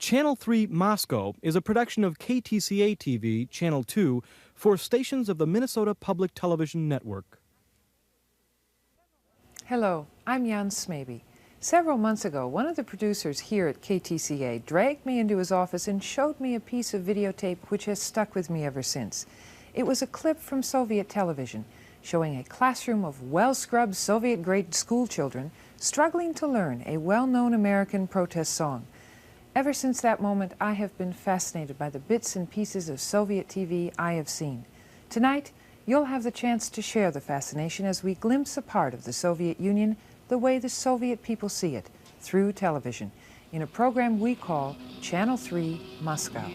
Channel 3 Moscow is a production of KTCA-TV, Channel 2, for stations of the Minnesota Public Television Network. Hello, I'm Jan Smaby. Several months ago, one of the producers here at KTCA dragged me into his office and showed me a piece of videotape which has stuck with me ever since. It was a clip from Soviet television showing a classroom of well-scrubbed Soviet-grade school children struggling to learn a well-known American protest song. Ever since that moment, I have been fascinated by the bits and pieces of Soviet TV I have seen. Tonight, you'll have the chance to share the fascination as we glimpse a part of the Soviet Union the way the Soviet people see it, through television, in a program we call Channel 3 Moscow.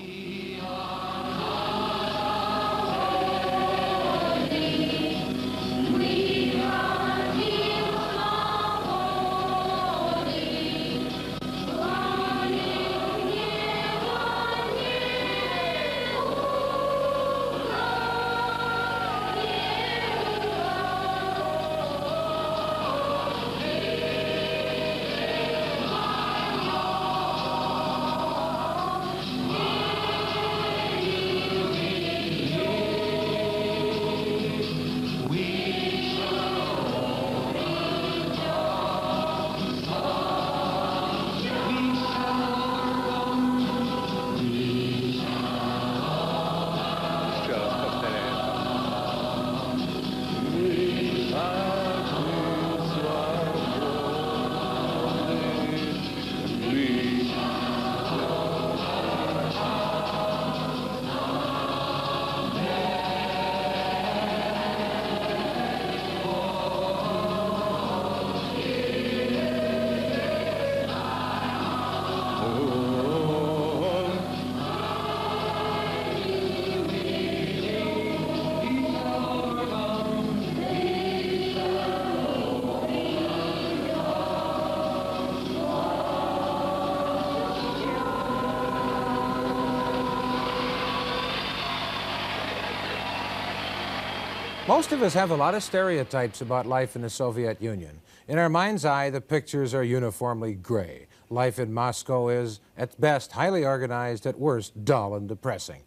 Most of us have a lot of stereotypes about life in the Soviet Union. In our mind's eye, the pictures are uniformly gray. Life in Moscow is, at best, highly organized, at worst, dull and depressing.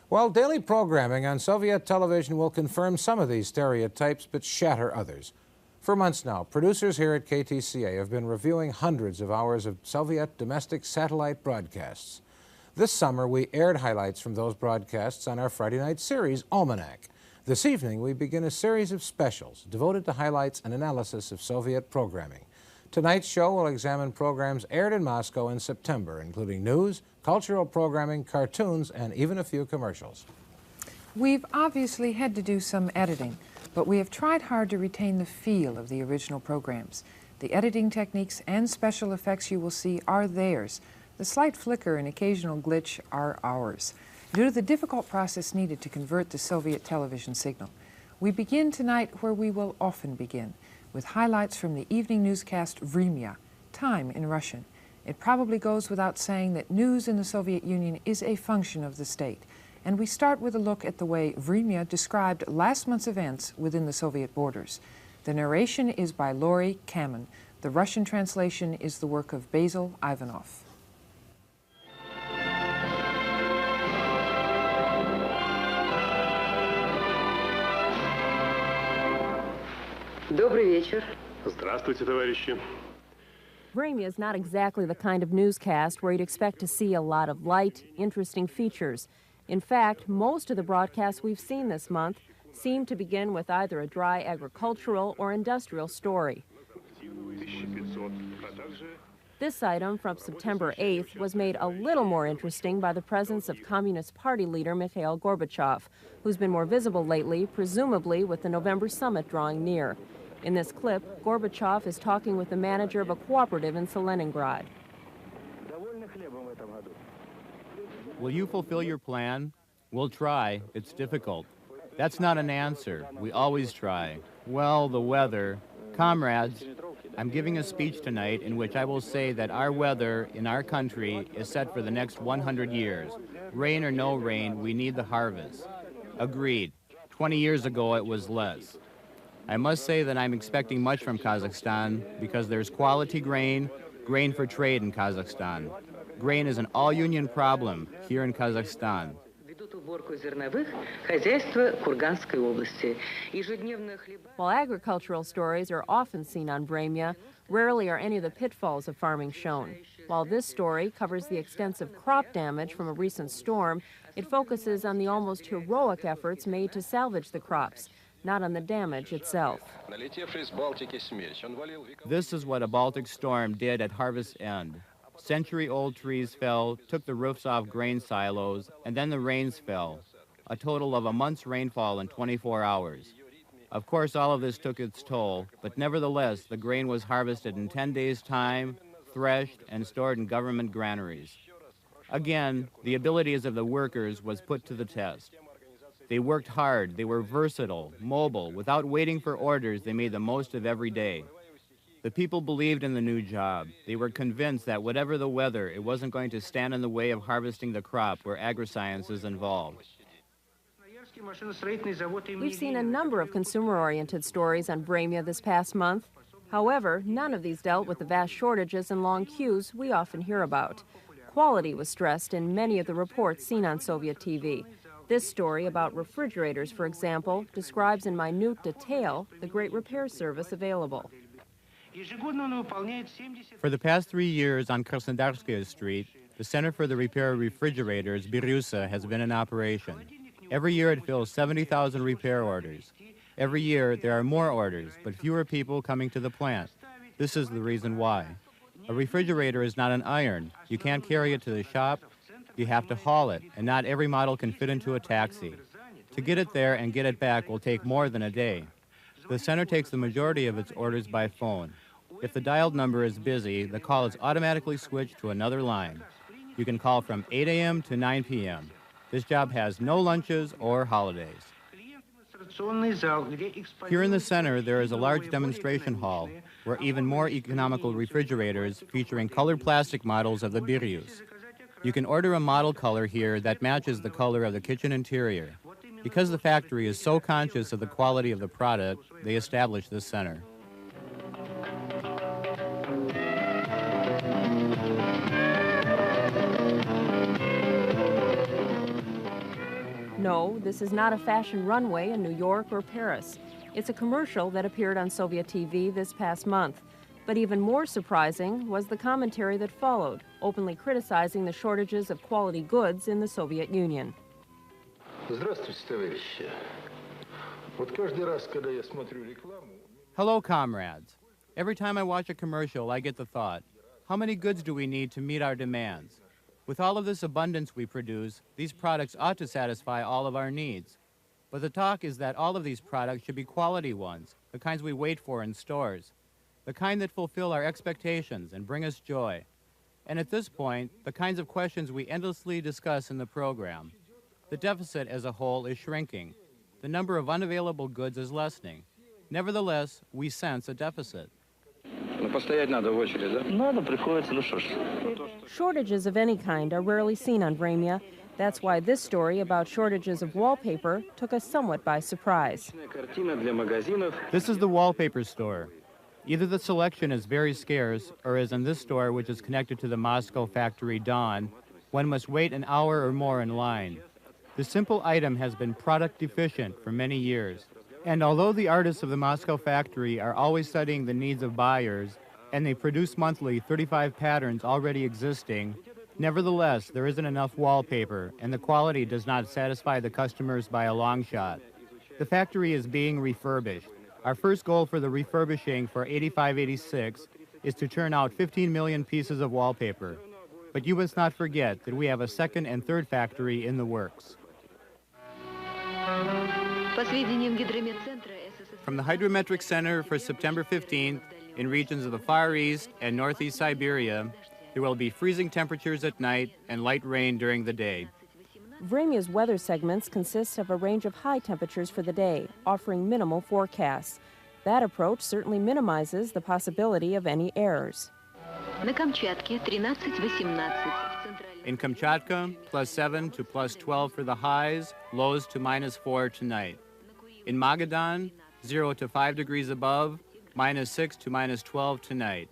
Well, daily programming on Soviet television will confirm some of these stereotypes, but shatter others. For months now, producers here at KTCA have been reviewing hundreds of hours of Soviet domestic satellite broadcasts. This summer, we aired highlights from those broadcasts on our Friday night series, Almanac. This evening, we begin a series of specials devoted to highlights and analysis of Soviet programming. Tonight's show will examine programs aired in Moscow in September, including news, cultural programming, cartoons, and even a few commercials. We've obviously had to do some editing, but we have tried hard to retain the feel of the original programs. The editing techniques and special effects you will see are theirs. The slight flicker and occasional glitch are ours, due to the difficult process needed to convert the Soviet television signal. We begin tonight where we will often begin, with highlights from the evening newscast Vremya, time in Russian. It probably goes without saying that news in the Soviet Union is a function of the state, and we start with a look at the way Vremya described last month's events within the Soviet borders. The narration is by Lori Kamen. The Russian translation is the work of Basil Ivanov. Добрый вечер. Здравствуйте, товарищи. Vremya is not exactly the kind of newscast where you'd expect to see a lot of light, interesting features. In fact, most of the broadcasts we've seen this month seem to begin with either a dry agricultural or industrial story. This item from September 8th was made a little more interesting by the presence of Communist Party leader Mikhail Gorbachev, who's been more visible lately, presumably with the November summit drawing near. In this clip, Gorbachev is talking with the manager of a cooperative in Leningrad. Will you fulfill your plan? We'll try. It's difficult. That's not an answer. We always try. Well, the weather. Comrades, I'm giving a speech tonight in which I will say that our weather in our country is set for the next 100 years. Rain or no rain, we need the harvest. Agreed. 20 years ago, it was less. I must say that I'm expecting much from Kazakhstan because there's quality grain for trade in Kazakhstan. Grain is an all-union problem here in Kazakhstan. While agricultural stories are often seen on Vremya, rarely are any of the pitfalls of farming shown. While this story covers the extensive crop damage from a recent storm, it focuses on the almost heroic efforts made to salvage the crops, not on the damage itself. This is what a Baltic storm did at harvest end. Century-old trees fell, took the roofs off grain silos, and then the rains fell. A total of a month's rainfall in 24 hours. Of course, all of this took its toll, but nevertheless, the grain was harvested in 10 days' time, threshed, and stored in government granaries. Again, the abilities of the workers was put to the test. They worked hard, they were versatile, mobile. Without waiting for orders, they made the most of every day. The people believed in the new job. They were convinced that whatever the weather, it wasn't going to stand in the way of harvesting the crop where agriscience is involved. We've seen a number of consumer-oriented stories on Vremya this past month. However, none of these dealt with the vast shortages and long queues we often hear about. Quality was stressed in many of the reports seen on Soviet TV. This story about refrigerators, for example, describes in minute detail the great repair service available. For the past 3 years on Krasnodarskaya Street, the Center for the Repair of Refrigerators, Biryusa, has been in operation. Every year it fills 70,000 repair orders. Every year there are more orders, but fewer people coming to the plant. This is the reason why. A refrigerator is not an iron. You can't carry it to the shop. You have to haul it, and not every model can fit into a taxi. To get it there and get it back will take more than a day. The center takes the majority of its orders by phone. If the dialed number is busy, the call is automatically switched to another line. You can call from 8 a.m. to 9 p.m. This job has no lunches or holidays. Here in the center, there is a large demonstration hall where even more economical refrigerators featuring colored plastic models of the Biryus. You can order a model color here that matches the color of the kitchen interior. Because the factory is so conscious of the quality of the product, they established this center. No, this is not a fashion runway in New York or Paris. It's a commercial that appeared on Soviet TV this past month. But even more surprising was the commentary that followed, openly criticizing the shortages of quality goods in the Soviet Union. Hello, comrades. Every time I watch a commercial, I get the thought, how many goods do we need to meet our demands? With all of this abundance we produce, these products ought to satisfy all of our needs. But the talk is that all of these products should be quality ones, the kinds we wait for in stores, the kind that fulfill our expectations and bring us joy. And at this point, the kinds of questions we endlessly discuss in the program. The deficit as a whole is shrinking. The number of unavailable goods is lessening. Nevertheless, we sense a deficit. Shortages of any kind are rarely seen on Vremya. That's why this story about shortages of wallpaper took us somewhat by surprise. This is the wallpaper store. Either the selection is very scarce, or as in this store, which is connected to the Moscow factory Dawn, one must wait an hour or more in line. The simple item has been product deficient for many years. And although the artists of the Moscow factory are always studying the needs of buyers, and they produce monthly 35 patterns already existing, nevertheless, there isn't enough wallpaper, and the quality does not satisfy the customers by a long shot. The factory is being refurbished. Our first goal for the refurbishing for 85-86 is to turn out 15 million pieces of wallpaper. But you must not forget that we have a second and third factory in the works. From the Hydrometric Center for September 15th, in regions of the Far East and Northeast Siberia, there will be freezing temperatures at night and light rain during the day. Vremya's weather segments consist of a range of high temperatures for the day, offering minimal forecasts. That approach certainly minimizes the possibility of any errors. In Kamchatka, +7 to +12 for the highs, lows to -4 tonight. In Magadan, 0 to 5 degrees above, -6 to -12 tonight.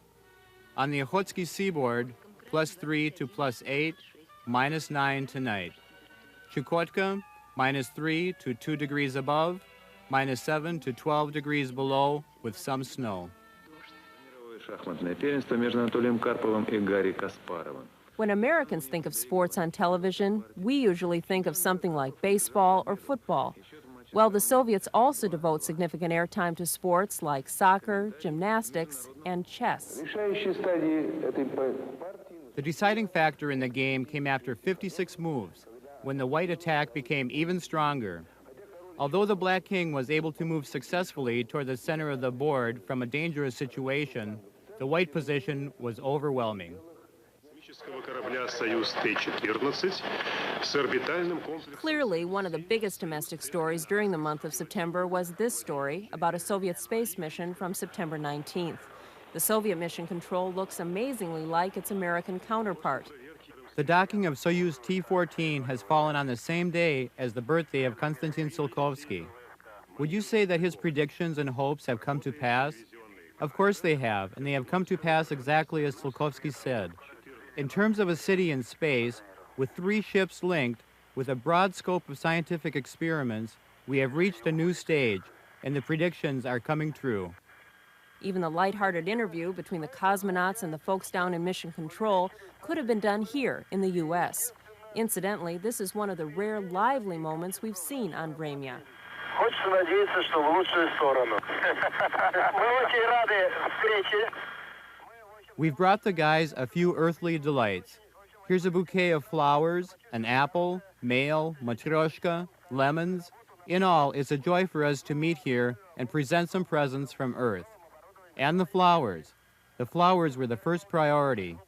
On the Okhotsk seaboard, +3 to +8, -9 tonight. Chukotka, -3 to 2 degrees above, -7 to 12 degrees below, with some snow. When Americans think of sports on television, we usually think of something like baseball or football. Well, the Soviets also devote significant airtime to sports like soccer, gymnastics, and chess. The deciding factor in the game came after 56 moves, when the white attack became even stronger. Although the Black King was able to move successfully toward the center of the board from a dangerous situation, the white position was overwhelming. Clearly, one of the biggest domestic stories during the month of September was this story about a Soviet space mission from September 19th. The Soviet mission control looks amazingly like its American counterpart. The docking of Soyuz T-14 has fallen on the same day as the birthday of Konstantin Tsiolkovsky. Would you say that his predictions and hopes have come to pass? Of course they have, and they have come to pass exactly as Tsiolkovsky said. In terms of a city in space, with 3 ships linked, with a broad scope of scientific experiments, we have reached a new stage, and the predictions are coming true. Even the lighthearted interview between the cosmonauts and the folks down in Mission Control could have been done here in the U.S. Incidentally, this is one of the rare lively moments we've seen on Vremya. We've brought the guys a few earthly delights. Here's a bouquet of flowers, an apple, mail, matryoshka, lemons. In all, it's a joy for us to meet here and present some presents from Earth. And the flowers. The flowers were the first priority.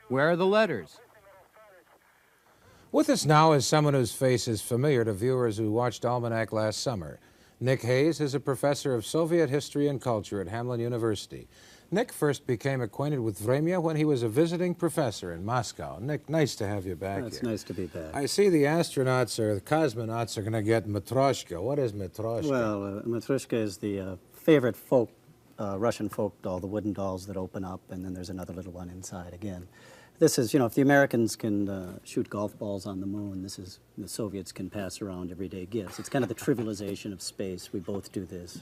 Where are the letters? With us now is someone whose face is familiar to viewers who watched Almanac last summer. Nick Hayes is a professor of Soviet history and culture at Hamline University. Nick first became acquainted with Vremya when he was a visiting professor in Moscow. Nick, nice to have you back here. It's nice to be back. I see the astronauts or the cosmonauts are going to get matryoshka. What is matryoshka? Well, matryoshka is the favorite folk, Russian folk doll, the wooden dolls that open up, and then there's another little one inside again. This is, you know, if the Americans can shoot golf balls on the moon, this is, the Soviets can pass around everyday gifts. It's kind of the trivialization of space. We both do this.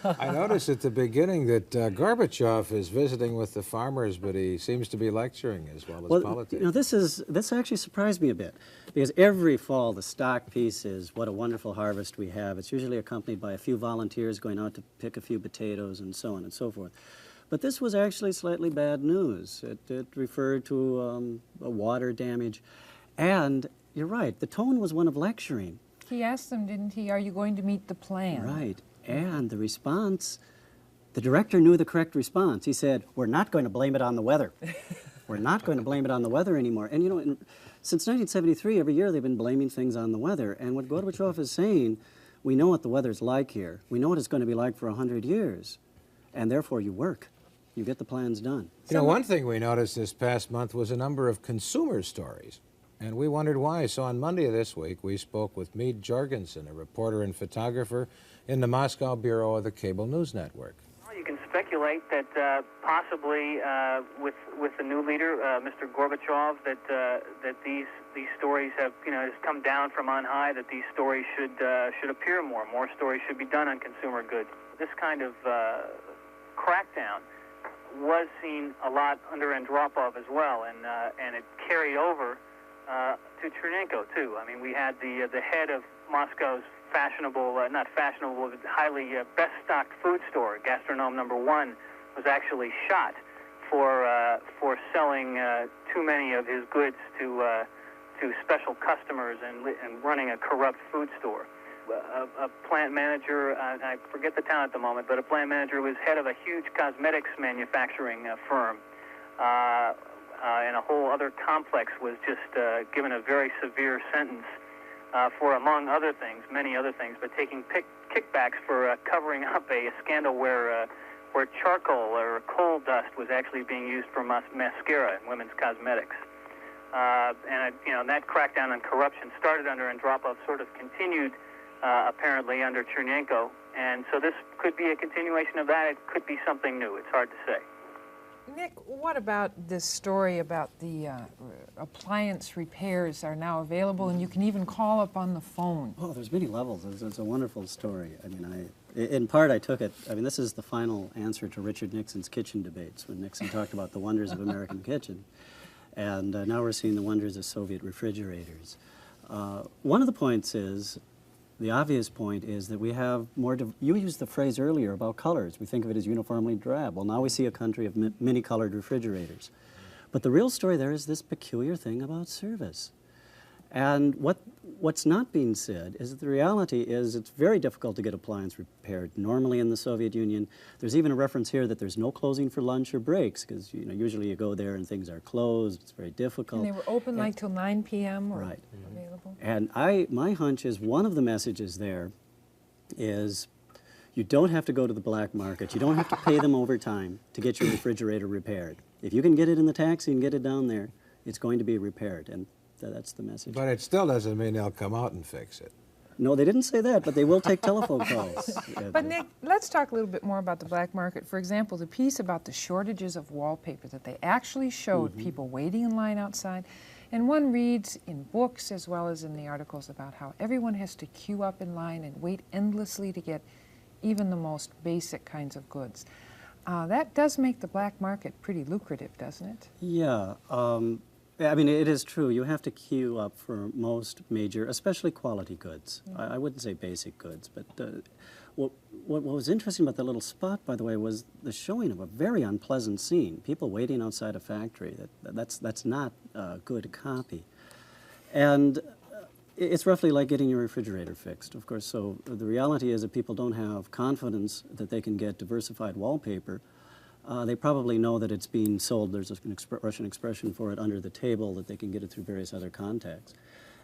I noticed at the beginning that Gorbachev is visiting with the farmers, but he seems to be lecturing as well as politics. You know, this actually surprised me a bit, because every fall the stock piece is what a wonderful harvest we have. It's usually accompanied by a few volunteers going out to pick a few potatoes and so on and so forth. But this was actually slightly bad news. It referred to a water damage. And you're right, the tone was one of lecturing. He asked them, didn't he, are you going to meet the plan? Right. And the response, the director knew the correct response. He said, we're not going to blame it on the weather. We're not going to blame it on the weather anymore. And you know, since 1973, every year they've been blaming things on the weather. And what Gorbachev is saying, we know what the weather's like here. We know what it's going to be like for 100 years. And therefore you work. You get the plans done. You know, one thing we noticed this past month was a number of consumer stories, and we wondered why. So on Monday of this week, we spoke with Meade Jorgensen, a reporter and photographer in the Moscow bureau of the cable news network. Well, you can speculate that possibly with the new leader, Mr. Gorbachev, that these stories have, you know, has come down from on high. That these stories should appear more. More stories should be done on consumer goods. This kind of crackdown was seen a lot under Andropov as well, and it carried over to Chernenko too. I mean, we had the head of Moscow's fashionable, not fashionable, but highly best-stocked food store, Gastronome #1, was actually shot for selling too many of his goods to special customers and running a corrupt food store. A plant manager, I forget the town at the moment, but a plant manager was head of a huge cosmetics manufacturing firm, and a whole other complex was just given a very severe sentence for, among other things, many other things, but taking kickbacks for covering up a scandal where charcoal or coal dust was actually being used for mascara in women's cosmetics. And you know, that crackdown on corruption started under Andropov, sort of continued apparently under Chernenko, and so this could be a continuation of that. It could be something new. It's hard to say. Nick, what about this story about the appliance repairs are now available and you can even call up on the phone? Oh, there's many levels. It's a wonderful story. I mean, in part I took it, I mean, this is the final answer to Richard Nixon's kitchen debates when Nixon talked about the wonders of American kitchen. And now we're seeing the wonders of Soviet refrigerators. One of the points is, the obvious point is that we have more, you used the phrase earlier about colors. We think of it as uniformly drab. Well, now we see a country of many colored refrigerators. But the real story there is this peculiar thing about service. And what's not being said is that the reality is it's very difficult to get appliance repaired normally in the Soviet Union. There's even a reference here that there's no closing for lunch or breaks because usually you go there and things are closed. It's very difficult. And they were open like till 9 p.m. or right. available. And my hunch is one of the messages there is you don't have to go to the black market. You don't have to pay them overtime to get your refrigerator repaired. If you can get it in the taxi and get it down there, it's going to be repaired. And that's the message. But it still doesn't mean they'll come out and fix it. No, they didn't say that, but they will take telephone calls. But Nick, let's talk a little bit more about the black market. For example, the piece about the shortages of wallpaper that they actually showed people waiting in line outside. And one reads in books as well as in the articles about how everyone has to queue up in line and wait endlessly to get even the most basic kinds of goods. That does make the black market pretty lucrative, doesn't it? Yeah. I mean, it is true. You have to queue up for most major, especially quality goods. I wouldn't say basic goods, but what was interesting about that little spot, by the way, was the showing of a very unpleasant scene. People waiting outside a factory. That's not good copy. And it's roughly like getting your refrigerator fixed, of course. So the reality is that people don't have confidence that they can get diversified wallpaper. They probably know that it's being sold. There's an Russian expression for it, under the table, that they can get it through various other contacts.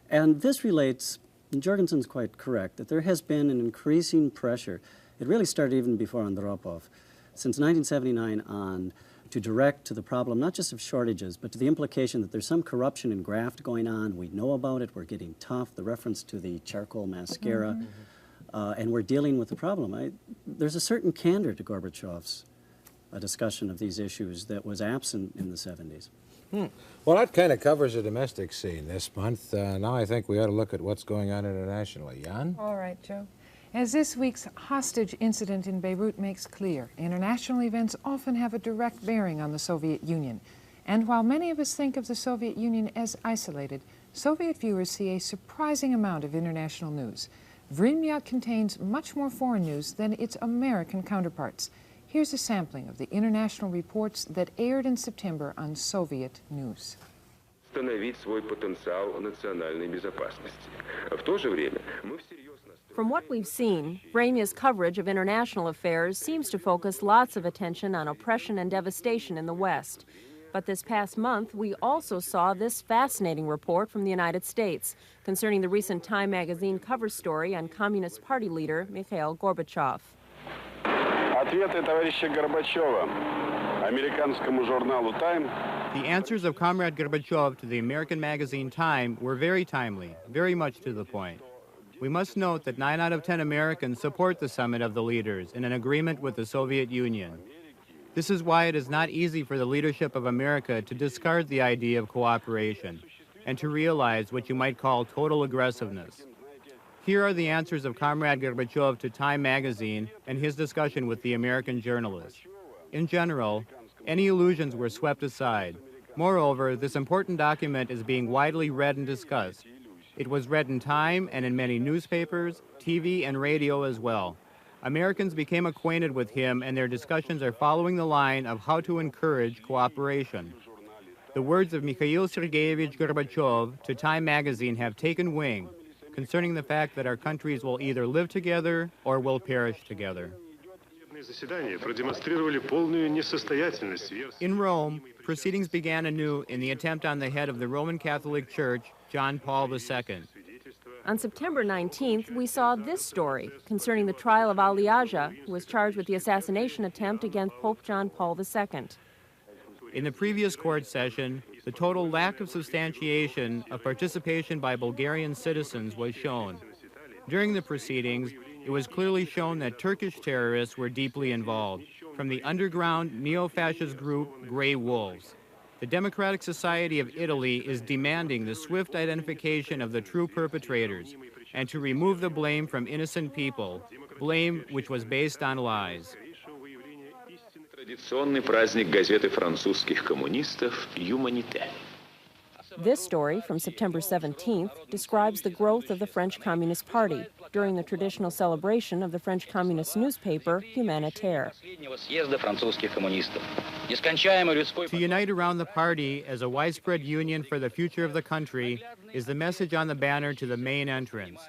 And this relates, and Jorgensen's quite correct, that there has been an increasing pressure. It really started even before Andropov, since 1979 on, to direct to the problem not just of shortages, but to the implication that there's some corruption and graft going on. We know about it. We're getting tough. The reference to the charcoal mascara. And we're dealing with the problem. There's a certain candor to Gorbachev's a discussion of these issues that was absent in the 70s. Well, that kind of covers the domestic scene this month. Now I think we ought to look at what's going on internationally. Jan? All right, Joe. As this week's hostage incident in Beirut makes clear, international events often have a direct bearing on the Soviet Union. And while many of us think of the Soviet Union as isolated, Soviet viewers see a surprising amount of international news. Vremya contains much more foreign news than its American counterparts. Here's a sampling of the international reports that aired in September on Soviet news. From what we've seen, Vremya's coverage of international affairs seems to focus lots of attention on oppression and devastation in the West. But this past month, we also saw this fascinating report from the United States concerning the recent Time magazine cover story on Communist Party leader Mikhail Gorbachev. The answers of Comrade Gorbachev to the American magazine Time were very timely, very much to the point. We must note that 9 out of 10 Americans support the summit of the leaders in an agreement with the Soviet Union. This is why it is not easy for the leadership of America to discard the idea of cooperation and to realize what you might call total aggressiveness. Here are the answers of Comrade Gorbachev to Time magazine and his discussion with the American journalists. In general, any illusions were swept aside. Moreover, this important document is being widely read and discussed. It was read in Time and in many newspapers, TV, and radio as well. Americans became acquainted with him, and their discussions are following the line of how to encourage cooperation. The words of Mikhail Sergeyevich Gorbachev to Time magazine have taken wing, concerning the fact that our countries will either live together or will perish together. In Rome, proceedings began anew in the attempt on the head of the Roman Catholic Church, John Paul II. On September 19th, we saw this story concerning the trial of Ali Aja, who was charged with the assassination attempt against Pope John Paul II. In the previous court session, the total lack of substantiation of participation by Bulgarian citizens was shown. During the proceedings, it was clearly shown that Turkish terrorists were deeply involved. from the underground neo-fascist group Grey Wolves. The Democratic Society of Italy is demanding the swift identification of the true perpetrators and to remove the blame from innocent people, blame which was based on lies. Традиционный праздник газеты французских коммунистов «Юманите». This story from September 17th describes the growth of the French Communist Party during the traditional celebration of the French Communist newspaper Humanitaire. To unite around the party as a widespread union for the future of the country is the message on the banner to the main entrance.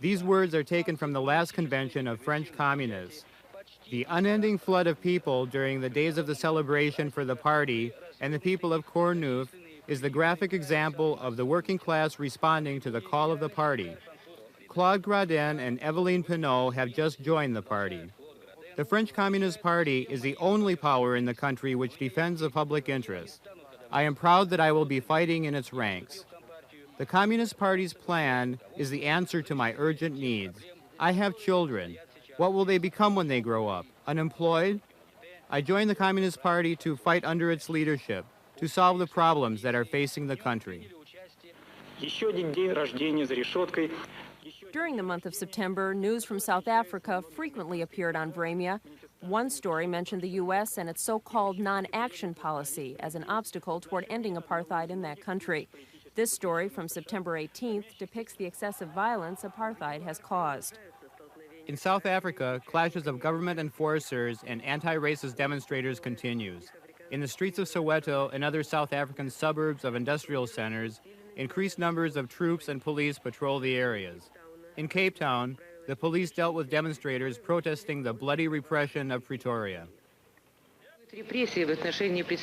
These words are taken from the last convention of French communists. The unending flood of people during the days of the celebration for the party and the people of Courneuf is the graphic example of the working class responding to the call of the party. Claude Gradin and Evelyne Pinault have just joined the party. The French Communist Party is the only power in the country which defends the public interest. I am proud that I will be fighting in its ranks. The Communist Party's plan is the answer to my urgent needs. I have children. What will they become when they grow up? Unemployed? I joined the Communist Party to fight under its leadership, to solve the problems that are facing the country. During the month of September, news from South Africa frequently appeared on Vremia. One story mentioned the U.S. and its so-called non-action policy as an obstacle toward ending apartheid in that country. This story from September 18th depicts the excessive violence apartheid has caused. In South Africa, clashes of government enforcers and anti-racist demonstrators continues. In the streets of Soweto and other South African suburbs of industrial centers, increased numbers of troops and police patrol the areas. In Cape Town, the police dealt with demonstrators protesting the bloody repression of Pretoria. The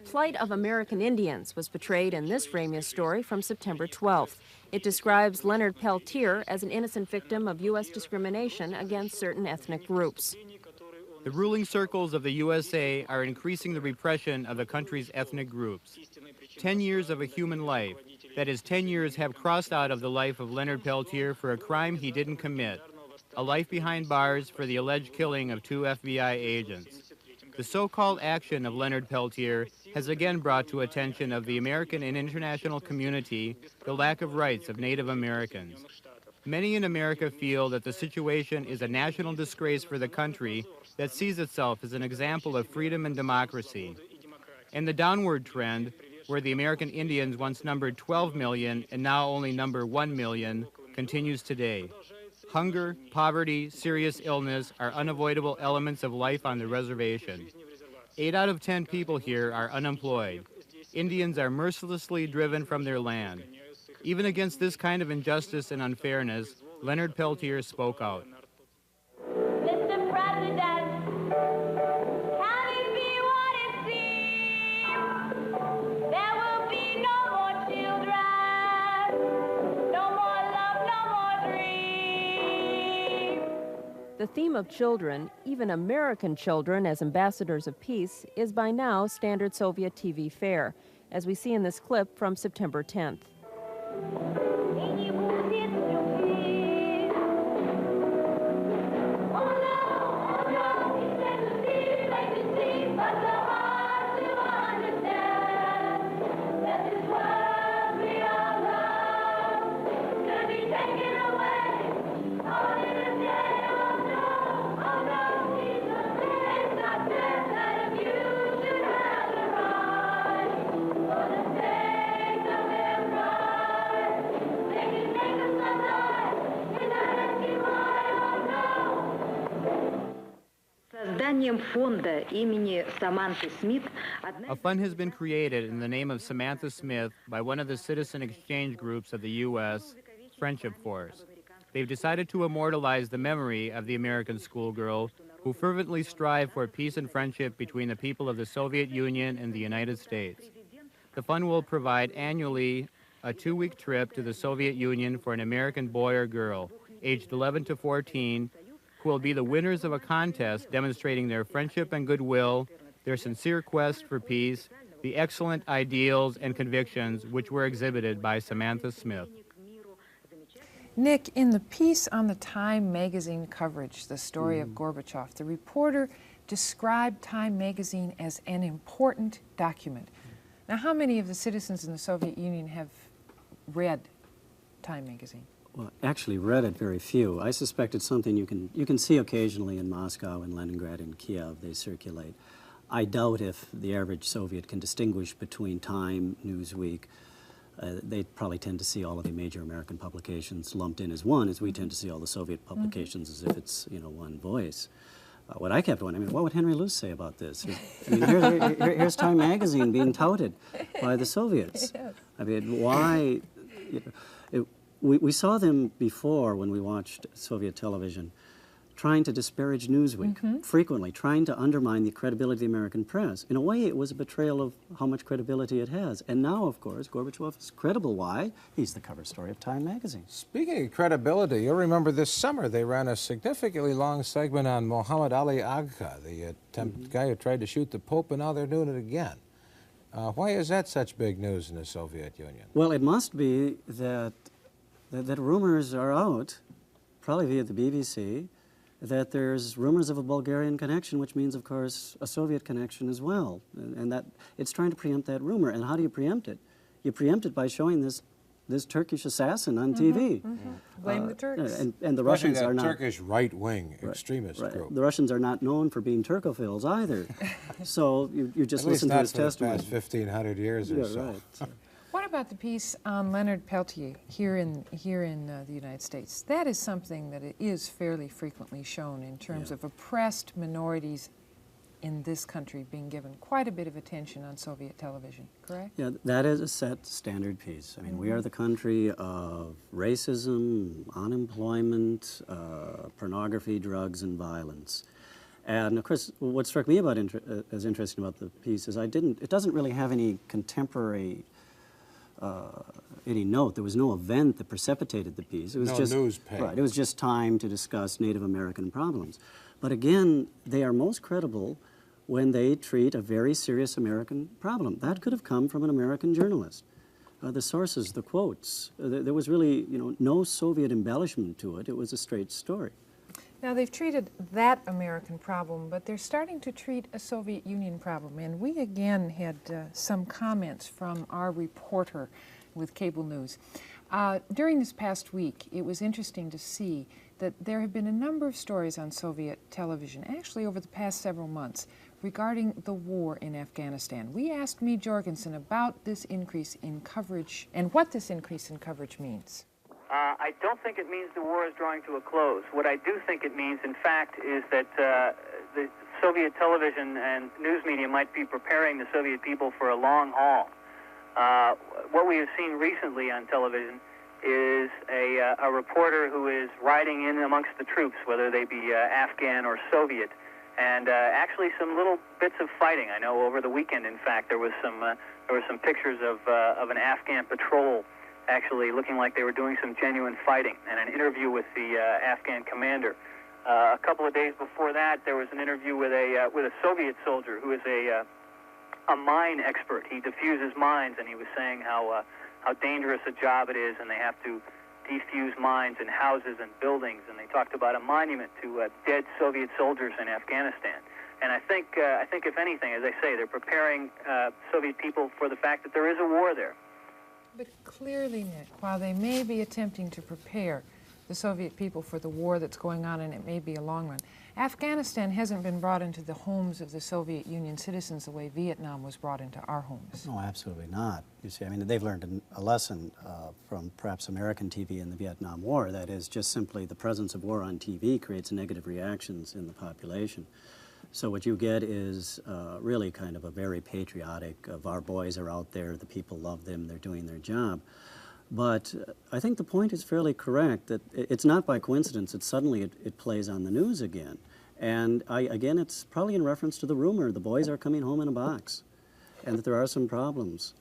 plight of American Indians was portrayed in this Vremia story from September 12th. It describes Leonard Peltier as an innocent victim of U.S. discrimination against certain ethnic groups. The ruling circles of the USA are increasing the repression of the country's ethnic groups. 10 years of a human life, that is 10 years have crossed out of the life of Leonard Peltier for a crime he didn't commit, a life behind bars for the alleged killing of 2 FBI agents. The so-called action of Leonard Peltier has again brought to attention of the American and international community the lack of rights of Native Americans. Many in America feel that the situation is a national disgrace for the country that sees itself as an example of freedom and democracy. And the downward trend, where the American Indians once numbered 12 million and now only number 1 million, continues today. Hunger, poverty, serious illness are unavoidable elements of life on the reservation. 8 out of 10 people here are unemployed. Indians are mercilessly driven from their land. Even against this kind of injustice and unfairness, Leonard Peltier spoke out. Mr. President, can it be what it seems? There will be no more children, no more love, no more dreams. The theme of children, even American children as ambassadors of peace, is by now standard Soviet TV fare, as we see in this clip from September 10th. A fund has been created in the name of Samantha Smith by one of the citizen exchange groups of the U.S., Friendship Force. They've decided to immortalize the memory of the American schoolgirl who fervently strived for peace and friendship between the people of the Soviet Union and the United States. The fund will provide annually a 2-week trip to the Soviet Union for an American boy or girl, aged 11 to 14, who will be the winners of a contest demonstrating their friendship and goodwill, their sincere quest for peace, the excellent ideals and convictions which were exhibited by Samantha Smith. Nick, in the piece on the Time magazine coverage, the story of Gorbachev, the reporter described Time magazine as an important document. Now, how many of the citizens in the Soviet Union have read Time magazine? Well, actually read it very few. I suspect it's something you can see occasionally in Moscow and Leningrad and Kiev. They circulate. I doubt if the average Soviet can distinguish between Time, Newsweek. They probably tend to see all of the major American publications lumped in as one, as we tend to see all the Soviet publications as if it's, you know, one voice. What I kept wondering, I mean, what would Henry Luce say about this? I mean, here's Time magazine being touted by the Soviets. I mean, why? You know, we saw them before when we watched Soviet television, trying to disparage Newsweek, frequently trying to undermine the credibility of the American press. In a way, it was a betrayal of how much credibility it has. And now, of course, Gorbachev is credible. Why? He's the cover story of Time magazine. Speaking of credibility, you'll remember this summer they ran a significantly long segment on Muhammad Ali Agha, the guy who tried to shoot the Pope, and now they're doing it again. Why is that such big news in the Soviet Union? Well, it must be that rumors are out, probably via the BBC, that there's rumors of a Bulgarian connection, which means, of course, a Soviet connection as well. And that it's trying to preempt that rumor. And how do you preempt it? You preempt it by showing this Turkish assassin on TV. Blame the Turks. And the Russians are not... Turkish right-wing extremist group. The Russians are not known for being Turkophiles either. So you just listen to his testimony. At least not for the past 1,500 years or so. Right. What about the piece on Leonard Peltier here in the United States? That is something that is fairly frequently shown in terms of oppressed minorities in this country being given quite a bit of attention on Soviet television, correct? Yeah, that is a set standard piece. I mean, we are the country of racism, unemployment, pornography, drugs, and violence. And of course, what struck me about as interesting about the piece is it doesn't really have any contemporary any note. There was no event that precipitated the piece. It was just news page. Right. It was just time to discuss Native American problems. But again, they are most credible when they treat a very serious American problem. That could have come from an American journalist. The sources, the quotes, there was really, no Soviet embellishment to it. It was a straight story. Now, they've treated that American problem, but they're starting to treat a Soviet Union problem. And we again had some comments from our reporter with cable news. During this past week, it was interesting to see that there have been a number of stories on Soviet television, actually over the past several months, regarding the war in Afghanistan. We asked Mee Jorgensen about this increase in coverage and what this increase in coverage means. I don't think it means the war is drawing to a close. What I do think it means, in fact, is that the Soviet television and news media might be preparing the Soviet people for a long haul. What we have seen recently on television is a reporter who is riding in amongst the troops, whether they be Afghan or Soviet, and actually some little bits of fighting. I know over the weekend, in fact, there were some pictures of an Afghan patrol actually looking like they were doing some genuine fighting, and an interview with the Afghan commander. A couple of days before that, there was an interview with a Soviet soldier who is a mine expert. He diffuses mines, and he was saying how dangerous a job it is, and they have to defuse mines in houses and buildings, and they talked about a monument to dead Soviet soldiers in Afghanistan. And I think if anything, as I say, they're preparing Soviet people for the fact that there is a war there. But clearly, Nick, while they may be attempting to prepare the Soviet people for the war that's going on, and it may be a long run, Afghanistan hasn't been brought into the homes of the Soviet Union citizens the way Vietnam was brought into our homes. No, absolutely not. You see, I mean, they've learned a lesson from perhaps American TV in the Vietnam War. That is, just simply the presence of war on TV creates negative reactions in the population. So what you get is really kind of a very patriotic of our boys are out there, the people love them, they're doing their job. But I think the point is fairly correct that it's not by coincidence that suddenly it plays on the news again. And again, it's probably in reference to the rumor the boys are coming home in a box and that there are some problems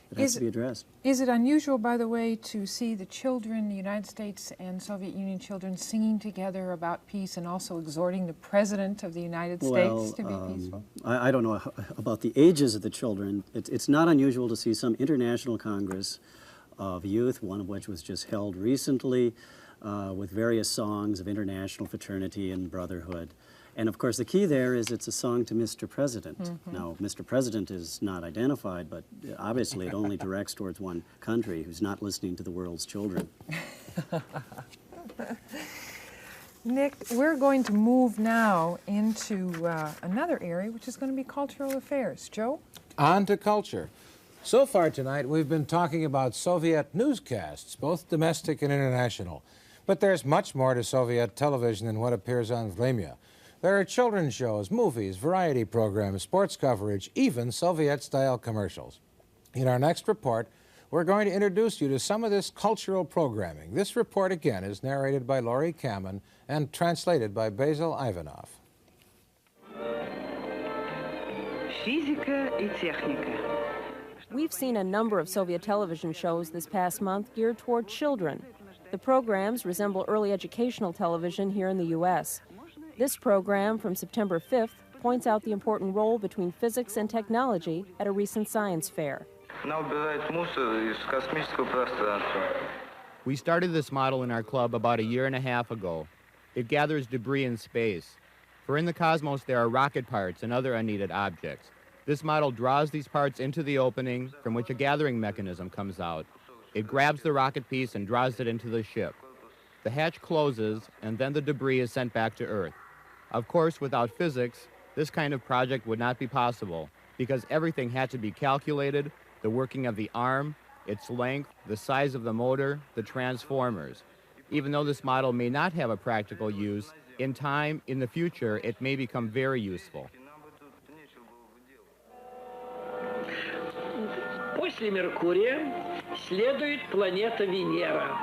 that has to be addressed. Is it unusual, by the way, to see the children, the United States and Soviet Union children, singing together about peace and also exhorting the President of the United States to be peaceful? I don't know about the ages of the children. It's not unusual to see some international Congress of youth, one of which was just held recently, with various songs of international fraternity and brotherhood. And of course the key there is it's a song to Mr. President. Mm-hmm. Now, Mr. President is not identified, but obviously it only directs towards one country who's not listening to the world's children. Nick, we're going to move now into another area, which is going to be cultural affairs. Joe? On to culture. So far tonight, we've been talking about Soviet newscasts, both domestic and international. But there's much more to Soviet television than what appears on Vremya. There are children's shows, movies, variety programs, sports coverage, even Soviet-style commercials. In our next report, we're going to introduce you to some of this cultural programming. This report, again, is narrated by Laurie Kamen and translated by Basil Ivanov. Физика и техника. We've seen a number of Soviet television shows this past month geared toward children. The programs resemble early educational television here in the U.S. This program from September 5th points out the important role between physics and technology at a recent science fair. We started this model in our club about a year and a half ago. It gathers debris in space. For in the cosmos there are rocket parts and other unneeded objects. This model draws these parts into the opening from which a gathering mechanism comes out. It grabs the rocket piece and draws it into the ship. The hatch closes, and then the debris is sent back to Earth. Of course, without physics, this kind of project would not be possible, because everything had to be calculated, the working of the arm, its length, the size of the motor, the transformers. Even though this model may not have a practical use, in time, in the future, it may become very useful. После Меркурия следует планета Венера.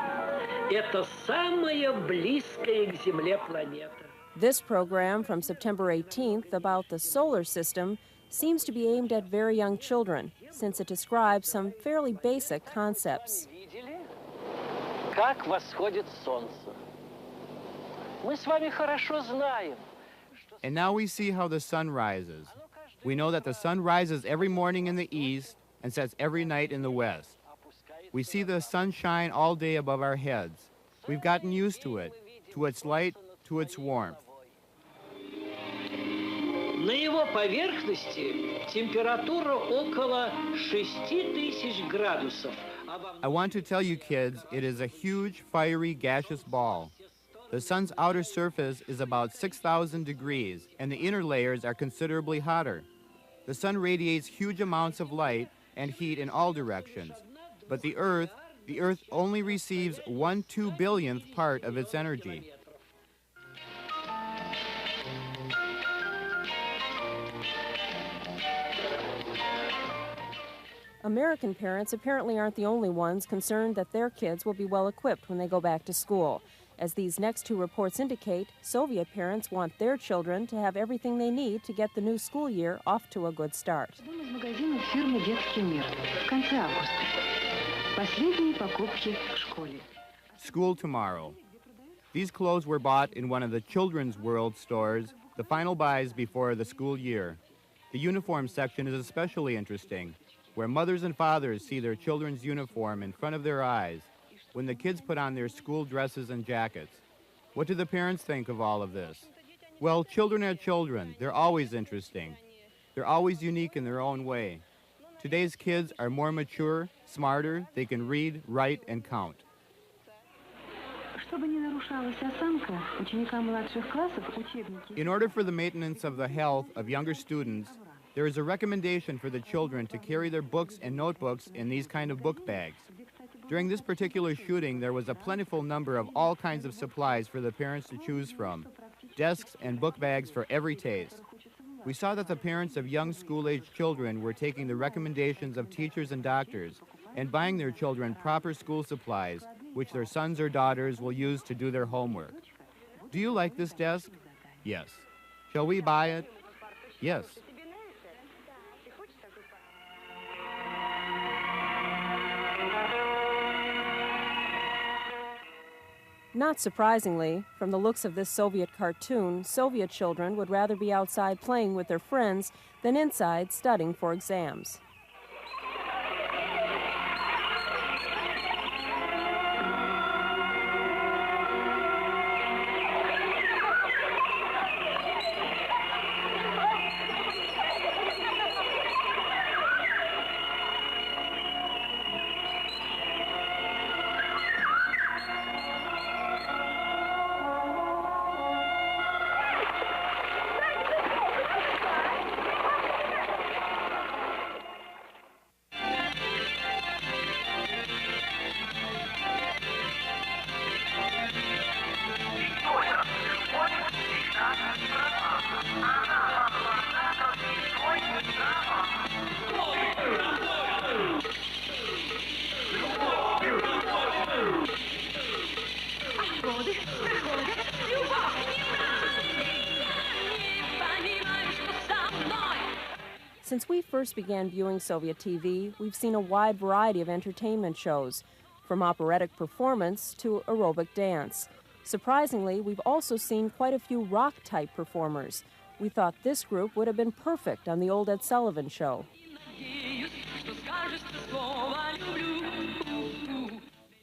Это самая близкая к Земле планета. This program from September 18th about the solar system seems to be aimed at very young children, since it describes some fairly basic concepts. Как восходит солнце. Мы с вами хорошо знаем. And now we see how the sun rises. We know that the sun rises every morning in the east and sets every night in the west. We see the sun shine all day above our heads. We've gotten used to it, to its light, to its warmth. На его поверхности температура около 6000 градусов. I want to tell you kids, it is a huge, fiery, gaseous ball. The sun's outer surface is about 6,000 degrees, and the inner layers are considerably hotter. The sun radiates huge amounts of light and heat in all directions. But the Earth only receives 1/2 billionth part of its energy. American parents apparently aren't the only ones concerned that their kids will be well equipped when they go back to school. As these next two reports indicate, Soviet parents want their children to have everything they need to get the new school year off to a good start. School tomorrow. These clothes were bought in one of the Children's World stores, the final buys before the school year. The uniform section is especially interesting, where mothers and fathers see their children's uniform in front of their eyes when the kids put on their school dresses and jackets. What do the parents think of all of this? Well, children are children. They're always interesting. They're always unique in their own way. Today's kids are more mature, smarter, they can read, write, and count. In order for the maintenance of the health of younger students, there is a recommendation for the children to carry their books and notebooks in these kind of book bags. During this particular shooting, there was a plentiful number of all kinds of supplies for the parents to choose from, desks and book bags for every taste. We saw that the parents of young school-aged children were taking the recommendations of teachers and doctors and buying their children proper school supplies, which their sons or daughters will use to do their homework. Do you like this desk? Yes. Shall we buy it? Yes. Not surprisingly, from the looks of this Soviet cartoon, Soviet children would rather be outside playing with their friends than inside studying for exams. Since we first began viewing Soviet TV, we've seen a wide variety of entertainment shows, from operatic performance to aerobic dance. Surprisingly, we've also seen quite a few rock-type performers. We thought this group would have been perfect on the old Ed Sullivan Show.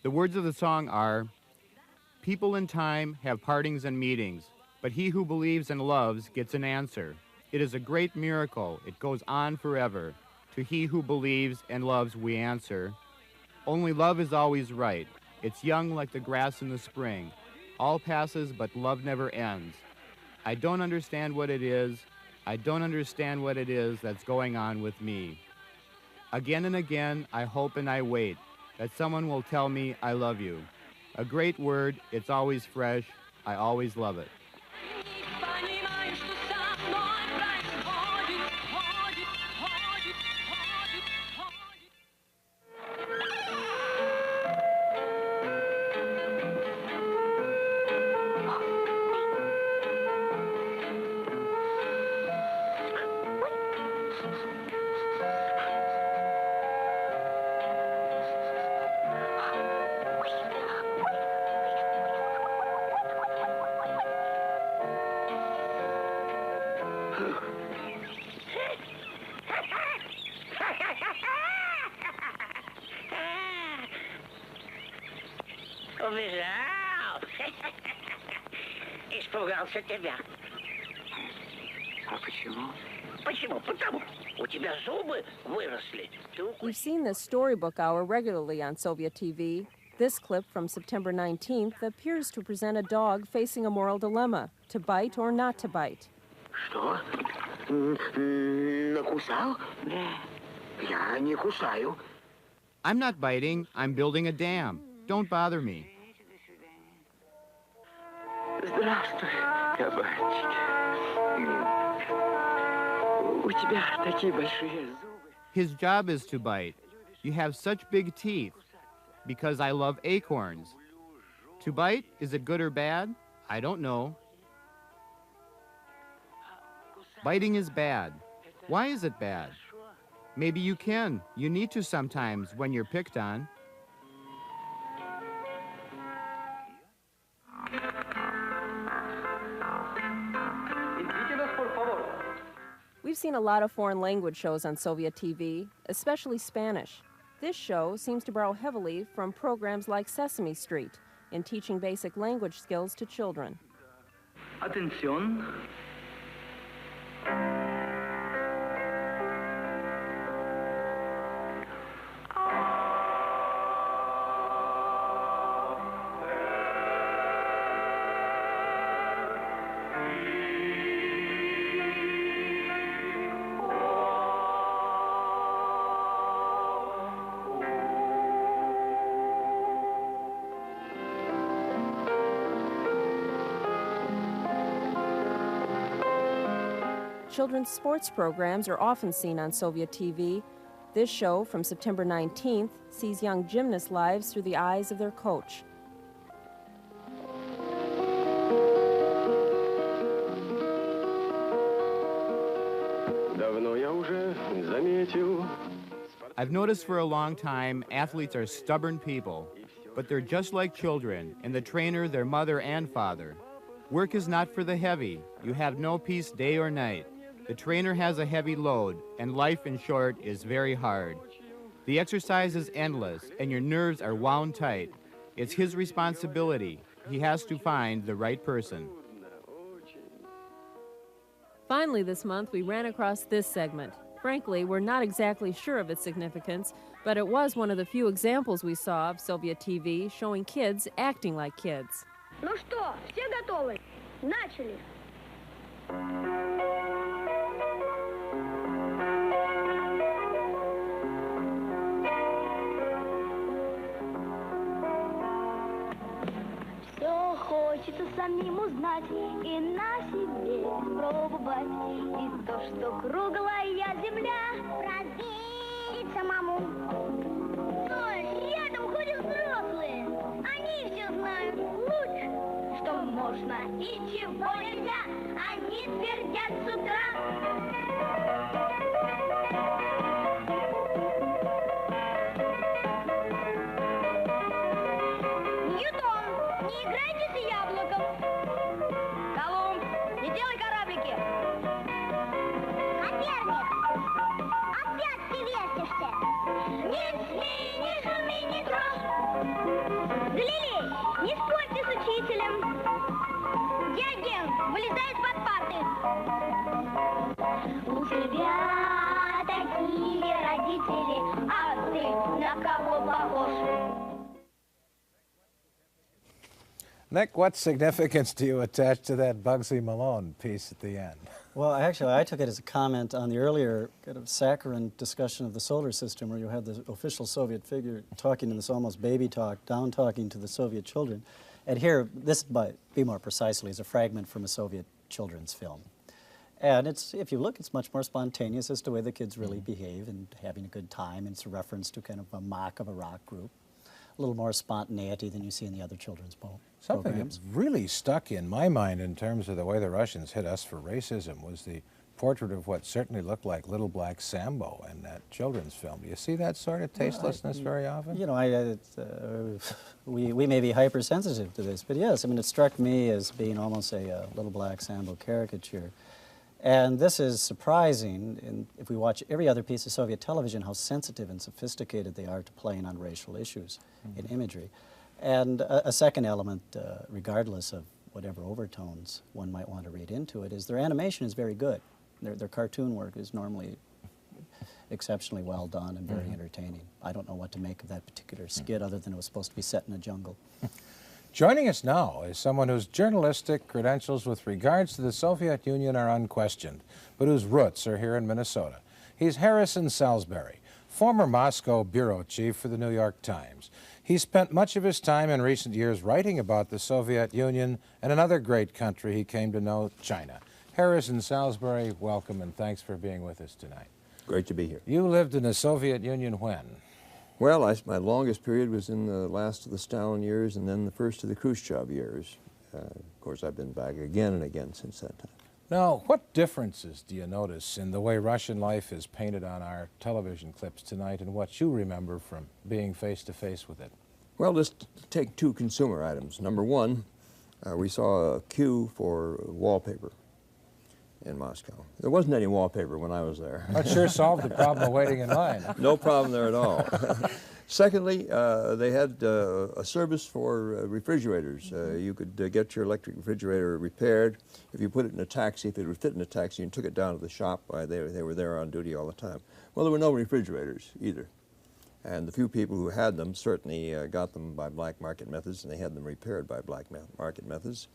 The words of the song are, "People in time have partings and meetings, but he who believes and loves gets an answer. It is a great miracle. It goes on forever. To he who believes and loves we answer. Only love is always right. It's young like the grass in the spring. All passes, but love never ends. I don't understand what it is. I don't understand what it is that's going on with me. Again and again, I hope and I wait that someone will tell me I love you. A great word, it's always fresh. I always love it." Убежал. Испугался тебя. А почему? Почему? Потому. У тебя зубы выросли. We've seen this storybook hour regularly on Soviet TV. This clip from September 19th appears to present a dog facing a moral dilemma, to bite or not to bite. Что? Накусал? Я не кусаю. I'm not biting, I'm building a dam. Don't bother me. Здравствуй, кабанчик. У тебя такие большие зубы. His job is to bite. You have such big teeth. Because I love acorns. To bite, is it good or bad? I don't know. Biting is bad. Why is it bad? Maybe you can. You need to sometimes when you're picked on. We've seen a lot of foreign language shows on Soviet TV, especially Spanish. This show seems to borrow heavily from programs like Sesame Street in teaching basic language skills to children. Atención. Children's sports programs are often seen on Soviet TV. This show, from September 19th, sees young gymnast lives through the eyes of their coach. I've noticed for a long time athletes are stubborn people, but they're just like children, and the trainer their mother and father. Work is not for the heavy. You have no peace day or night. The trainer has a heavy load, and life, in short, is very hard. The exercise is endless, and your nerves are wound tight. It's his responsibility. He has to find the right person. Finally this month, we ran across this segment. Frankly, we're not exactly sure of its significance, but it was one of the few examples we saw of Soviet TV showing kids acting like kids. Ну что, все готовы? Начали! Все хочется самим узнать и на себе пробовать. И то, что круглая земля, проверить самому. Но рядом ходят взрослые, они все знают лучше, что можно и чего нельзя, они твердят с утра. Ньютон, не играйте с яблоком. Колумб, не делай кораблики. Коперник, опять ты вертишься. Не смей, не шуми, не трожь. Галилей, не спорьте с учителем. Диоген, вылезай из-под парты. У тебя такие родители, а ты на кого похож? Nick, what significance do you attach to that Bugsy Malone piece at the end? Well, actually, I took it as a comment on the earlier kind of saccharine discussion of the solar system, where you had the official Soviet figure talking in this almost baby talk, down-talking to the Soviet children. And here, this, be more precisely, is a fragment from a Soviet children's film. And it's, if you look, it's much more spontaneous as to the way the kids really behave and having a good time. And it's a reference to kind of a mock of a rock group. A little more spontaneity than you see in the other children's Something programs. that really stuck in my mind in terms of the way the Russians hit us for racism was the portrait of what certainly looked like Little Black Sambo in that children's film. Do you see that sort of tastelessness very often? You know, we may be hypersensitive to this, but yes, I mean, it struck me as being almost a Little Black Sambo caricature. And this is surprising, if we watch every other piece of Soviet television, how sensitive and sophisticated they are to playing on racial issues in imagery. And a second element, regardless of whatever overtones one might want to read into it, is their animation is very good. Their cartoon work is normally exceptionally well done and very entertaining. I don't know what to make of that particular skit other than it was supposed to be set in a jungle. Joining us now is someone whose journalistic credentials with regards to the Soviet Union are unquestioned, but whose roots are here in Minnesota. He's Harrison Salisbury, former Moscow bureau chief for the New York Times. He spent much of his time in recent years writing about the Soviet Union and another great country he came to know, China. Harrison Salisbury, welcome and thanks for being with us tonight. Great to be here. You lived in the Soviet Union when? Well, my longest period was in the last of the Stalin years and then the first of the Khrushchev years. Of course, I've been back again and again since that time. Now, what differences do you notice in the way Russian life is painted on our television clips tonight and what you remember from being face-to-face with it? Well, let's take two consumer items. Number one, we saw a queue for wallpaper in Moscow. There wasn't any wallpaper when I was there. That sure solved the problem of waiting in line. No problem there at all. Secondly, they had a service for refrigerators. You could get your electric refrigerator repaired. If you put it in a taxi, if it would fit in a taxi and took it down to the shop, they were there on duty all the time. Well, there were no refrigerators either. And the few people who had them certainly got them by black market methods, and they had them repaired by black market methods.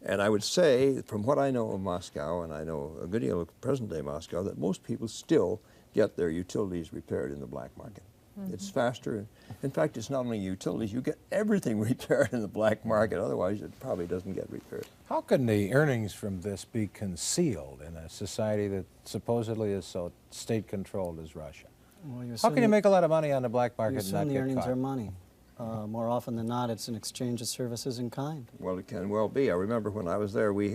And I would say, from what I know of Moscow, and I know a good deal of present-day Moscow, that most people still get their utilities repaired in the black market. It's faster. In fact, it's not only utilities, you get everything repaired in the black market, otherwise it probably doesn't get repaired. How can the earnings from this be concealed in a society that supposedly is so state-controlled as Russia? Well, How can you make a lot of money on the black market and not the get earnings caught? are money. More often than not, it's an exchange of services in kind. Well, it can well be. I remember when I was there, I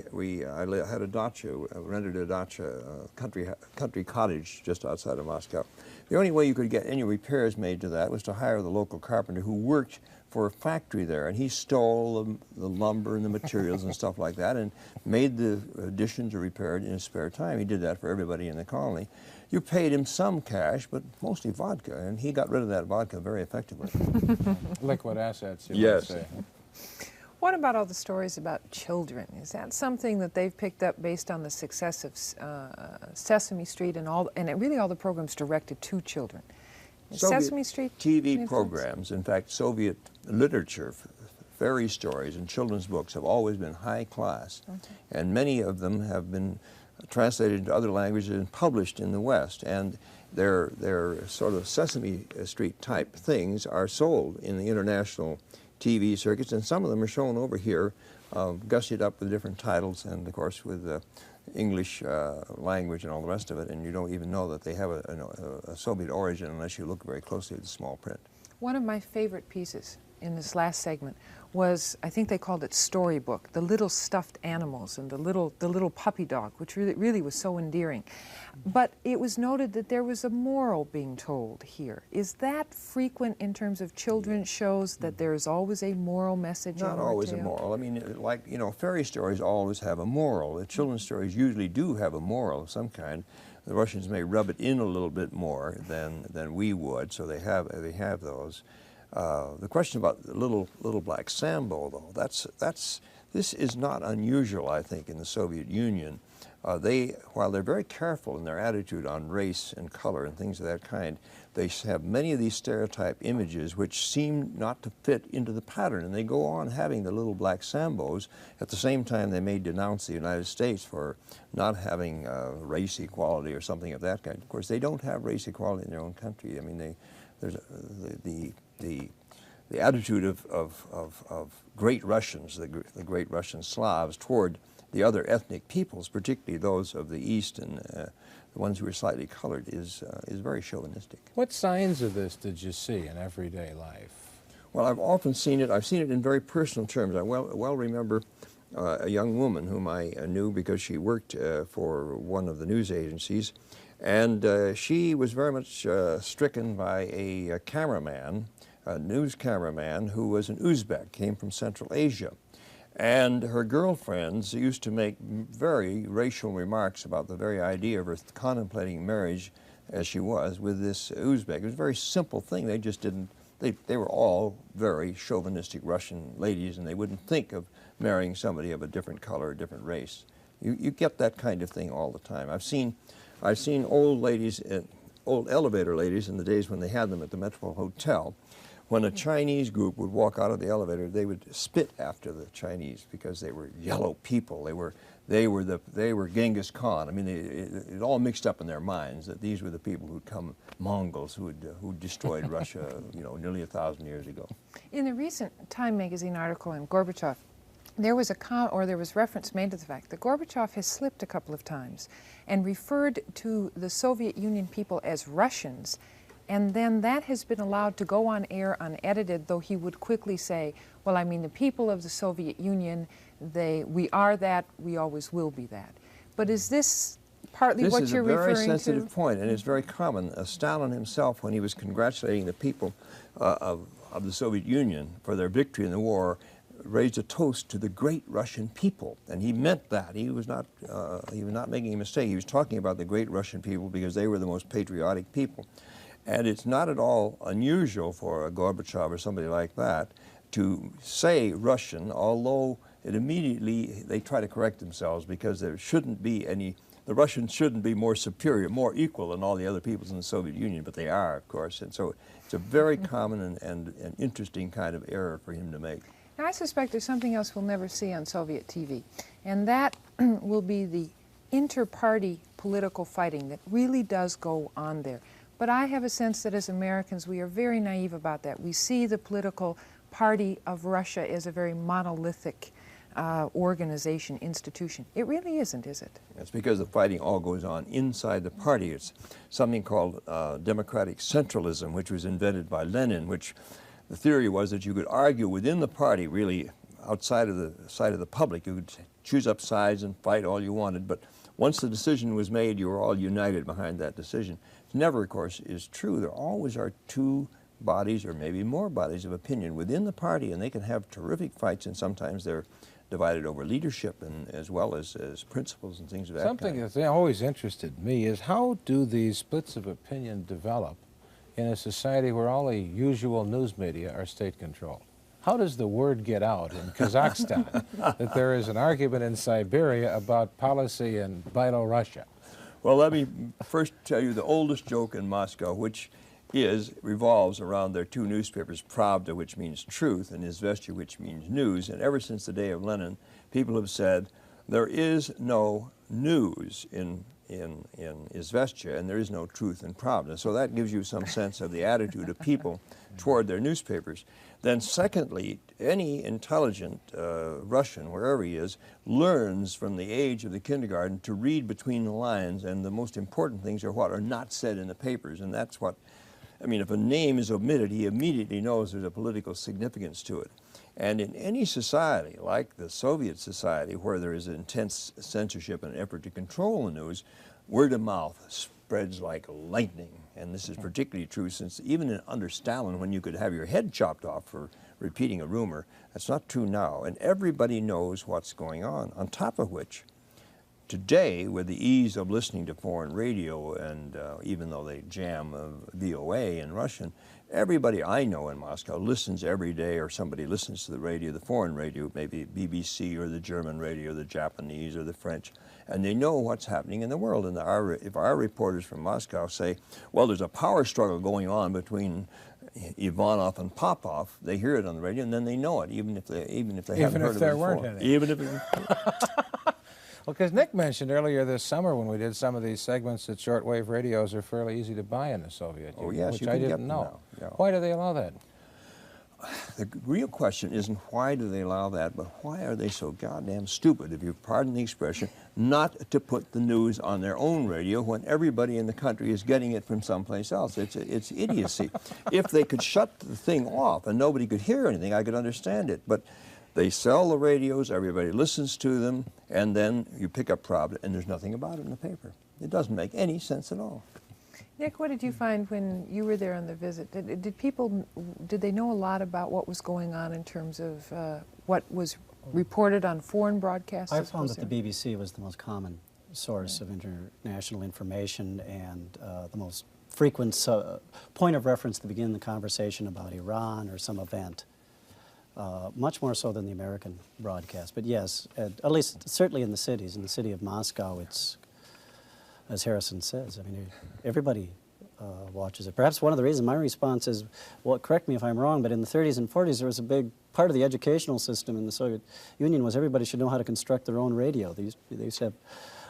had a dacha, rented a dacha, country cottage just outside of Moscow. The only way you could get any repairs made to that was to hire the local carpenter who worked for a factory there, and he stole the lumber and the materials and stuff like that and made the additions or repaired in his spare time. He did that for everybody in the colony. You paid him some cash, but mostly vodka, and he got rid of that vodka very effectively. Liquid assets, you yes. might say. What about all the stories about children? Is that something that they've picked up based on the success of Sesame Street and really all the programs directed to children? Is Sesame Street TV programs, in fact, Soviet literature, fairy stories and children's books have always been high class, and many of them have been translated into other languages and published in the West, and their sort of Sesame Street type things are sold in the international TV circuits, and some of them are shown over here, gussied up with different titles and of course with English language and all the rest of it, and you don't even know that they have a Soviet origin unless you look very closely at the small print. One of my favorite pieces in this last segment was, I think they called it Storybook, the little stuffed animals and the little puppy dog, which really was so endearing. But it was noted that there was a moral being told here. Is that frequent in terms of children's shows, that there is always a moral message? Not always a moral. I mean, like, you know, fairy stories always have a moral. The children's stories usually do have a moral of some kind. The Russians may rub it in a little bit more than we would, so they have those. The question about the little black Sambo, though, this is not unusual, I think, in the Soviet Union. While they're very careful in their attitude on race and color and things of that kind, they have many of these stereotype images which seem not to fit into the pattern, and they go on having the little black Sambos. At the same time, they may denounce the United States for not having race equality or something of that kind. Of course, they don't have race equality in their own country. I mean, there's the attitude of great Russians, the great Russian Slavs, toward the other ethnic peoples, particularly those of the East and the ones who are slightly colored, is very chauvinistic. What signs of this did you see in everyday life? Well, I've often seen it. I've seen it in very personal terms. I well remember a young woman whom I knew because she worked for one of the news agencies, and she was very much stricken by a cameraman, a news cameraman who was an Uzbek, came from Central Asia. And her girlfriends used to make very racial remarks about the very idea of her contemplating marriage, as she was, with this Uzbek. It was a very simple thing. They just didn't, they were all very chauvinistic Russian ladies, and they wouldn't think of marrying somebody of a different color, a different race. You get that kind of thing all the time. I've seen old ladies, old elevator ladies in the days when they had them at the Metropole Hotel. When a Chinese group would walk out of the elevator, they would spit after the Chinese because they were yellow people. They were Genghis Khan. I mean, it all mixed up in their minds that these were the people who'd come, Mongols who destroyed Russia, you know, nearly 1,000 years ago. In the recent Time magazine article on Gorbachev, there was reference made to the fact that Gorbachev has slipped a couple of times and referred to the Soviet Union people as Russians. And then that has been allowed to go on air unedited, though he would quickly say, well, I mean, the people of the Soviet Union, we are that, we always will be that. But is this partly what you're referring to? This is a very sensitive point, and it's very common. Stalin himself, when he was congratulating the people of the Soviet Union for their victory in the war, raised a toast to the great Russian people, and he meant that. He was not making a mistake. He was talking about the great Russian people because they were the most patriotic people. And it's not at all unusual for a Gorbachev or somebody like that to say Russian, although they try to correct themselves because there shouldn't be the Russians shouldn't be more superior, more equal than all the other peoples in the Soviet Union, but they are, of course. And so it's a very common and interesting kind of error for him to make. Now, I suspect there's something else we'll never see on Soviet TV, and that will be the inter-party political fighting that really does go on there. But I have a sense that as Americans, we are very naive about that. We see the political party of Russia as a very monolithic organization, institution. It really isn't, is it? It's because the fighting all goes on inside the party. It's something called democratic centralism, which was invented by Lenin, which the theory was that you could argue within the party, really outside of the sight of the public. You could choose up sides and fight all you wanted, but once the decision was made, you were all united behind that decision. It never, of course, is true. There always are two bodies or maybe more bodies of opinion within the party, and they can have terrific fights, and sometimes they're divided over leadership and as well as principles and things of that kind. Something that's always interested me is how do these splits of opinion develop in a society where all the usual news media are state-controlled? How does the word get out in Kazakhstan that there is an argument in Siberia about policy in vital Russia? Well, let me first tell you the oldest joke in Moscow, which revolves around their two newspapers, Pravda, which means truth, and Izvestia, which means news. And ever since the day of Lenin, people have said, there is no news in Izvestia, and there is no truth in Pravda. So that gives you some sense of the attitude of people toward their newspapers. Then secondly, any intelligent Russian, wherever he is, learns from the age of the kindergarten to read between the lines, and the most important things are what are not said in the papers, and that's what I mean, if a name is omitted, he immediately knows there's a political significance to it. And in any society, like the Soviet society, where there is intense censorship and effort to control the news, word of mouth spreads like lightning. And this is particularly true since even under Stalin, when you could have your head chopped off for repeating a rumor, that's not true now. And everybody knows what's going on. On top of which, today, with the ease of listening to foreign radio, and even though they jam VOA in Russian, everybody I know in Moscow listens every day, or somebody listens to the radio, the foreign radio, maybe BBC or the German radio, the Japanese or the French, and they know what's happening in the world. And if our reporters from Moscow say, well, there's a power struggle going on between Ivanov and Popov, they hear it on the radio, and then they know it, even if they haven't heard of it before. Even if Well, because Nick mentioned earlier this summer when we did some of these segments that shortwave radios are fairly easy to buy in the Soviet Union, yes, which you I can didn't get them know. now, yeah. Why do they allow that? The real question isn't why do they allow that, but why are they so goddamn stupid, if you pardon the expression, not to put the news on their own radio when everybody in the country is getting it from someplace else? It's idiocy. If they could shut the thing off and nobody could hear anything, I could understand it. But they sell the radios, everybody listens to them, and then you pick up Pravda, and there's nothing about it in the paper. It doesn't make any sense at all. Nick, what did you find when you were there on the visit? Did they know a lot about what was going on in terms of what was reported on foreign broadcasts? I found that the BBC was the most common source of international information and the most frequent point of reference to begin the conversation about Iran or some event. Much more so than the American broadcast. But yes, at least certainly in the cities, in the city of Moscow, it's, as Harrison says, I mean, everybody watches it. Perhaps one of the reasons my response is, well, correct me if I'm wrong, but in the 30s and 40s there was a big part of the educational system in the Soviet Union was everybody should know how to construct their own radio. They used to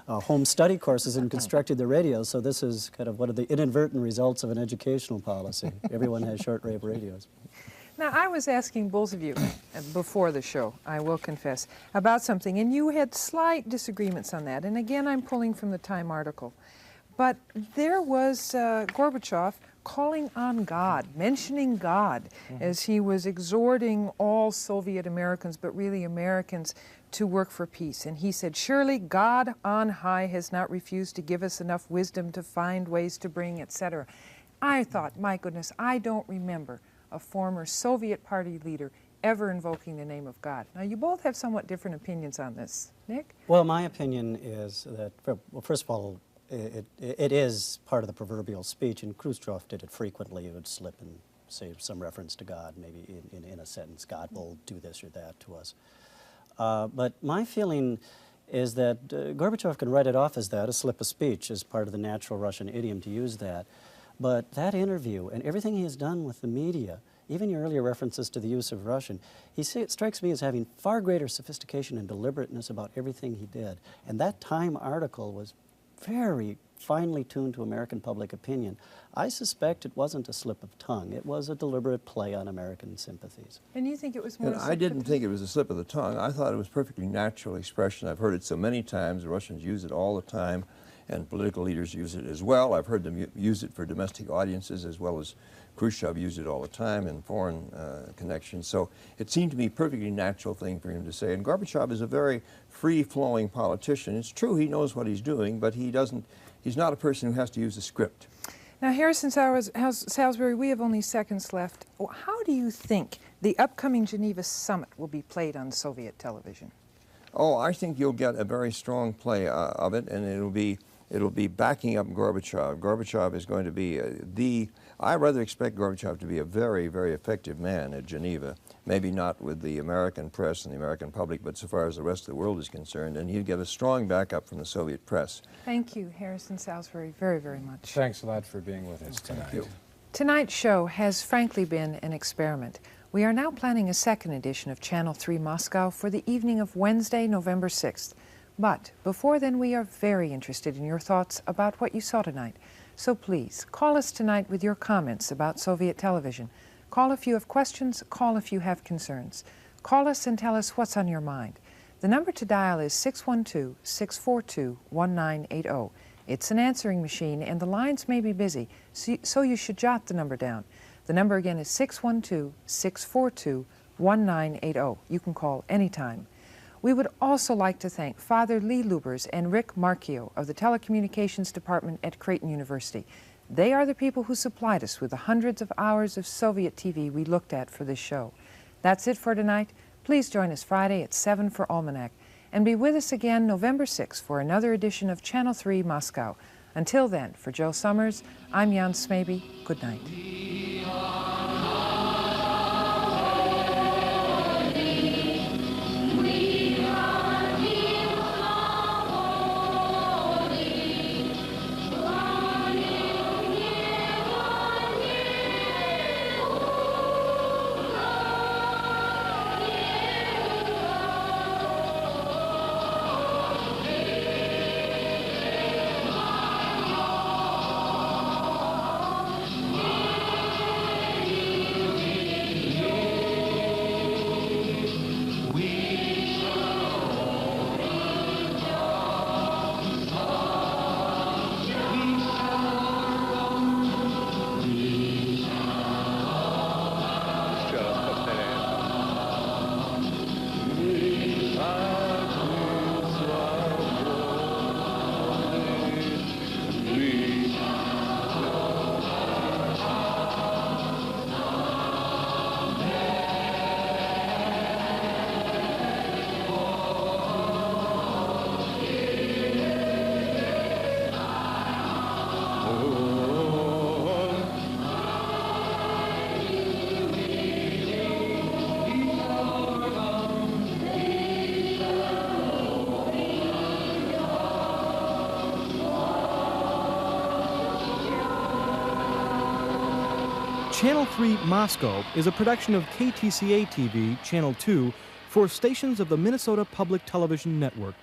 have home study courses in constructing the radios, so this is kind of one of the inadvertent results of an educational policy. Everyone has shortwave radios. Now, I was asking both of you before the show, I will confess, about something, and you had slight disagreements on that. And again, I'm pulling from the Time article. But there was Gorbachev calling on God, mentioning God, as he was exhorting all Soviet Americans, but really Americans, to work for peace. And he said, surely God on high has not refused to give us enough wisdom to find ways to bring, etc. I thought, my goodness, I don't remember a former Soviet party leader ever invoking the name of God. Now, you both have somewhat different opinions on this. Nick? Well, my opinion is that, well, first of all, it is part of the proverbial speech, and Khrushchev did it frequently. He would slip and say some reference to God, maybe in a sentence, God will do this or that to us. But my feeling is that Gorbachev can write it off as that, a slip of speech, as part of the natural Russian idiom to use that. But that interview and everything he has done with the media, even your earlier references to the use of Russian, it strikes me as having far greater sophistication and deliberateness about everything he did. And that Time article was very finely tuned to American public opinion. I suspect it wasn't a slip of tongue. It was a deliberate play on American sympathies. And you think it was more... And I didn't think it was a slip of the tongue. I thought it was perfectly natural expression. I've heard it so many times. The Russians use it all the time, and political leaders use it as well. I've heard them use it for domestic audiences as well as Khrushchev used it all the time in foreign connections. So it seemed to me a perfectly natural thing for him to say. And Gorbachev is a very free-flowing politician. It's true he knows what he's doing, but he's not a person who has to use a script. Now, Harrison Salisbury, we have only seconds left. How do you think the upcoming Geneva summit will be played on Soviet television? Oh, I think you'll get a very strong play of it, and it'll be backing up Gorbachev. Gorbachev is going to be I rather expect Gorbachev to be a very, very effective man at Geneva. Maybe not with the American press and the American public, but so far as the rest of the world is concerned, and he'll get a strong backup from the Soviet press. Thank you, Harrison Salisbury, very, very much. Thanks a lot for being with us tonight. Thank you. Tonight's show has frankly been an experiment. We are now planning a second edition of Channel 3 Moscow for the evening of Wednesday, November 6th. But before then, we are very interested in your thoughts about what you saw tonight. So please, call us tonight with your comments about Soviet television. Call if you have questions, call if you have concerns. Call us and tell us what's on your mind. The number to dial is 612-642-1980. It's an answering machine, and the lines may be busy, so you should jot the number down. The number again is 612-642-1980. You can call anytime. We would also like to thank Father Lee Lubers and Rick Marchio of the Telecommunications Department at Creighton University. They are the people who supplied us with the hundreds of hours of Soviet TV we looked at for this show. That's it for tonight. Please join us Friday at 7 for Almanac, and be with us again November 6 for another edition of Channel 3 Moscow. Until then, for Joe Summers, I'm Jan Smaby. Good night. Channel 3 Moscow is a production of KTCA-TV, Channel 2, for stations of the Minnesota Public Television Network.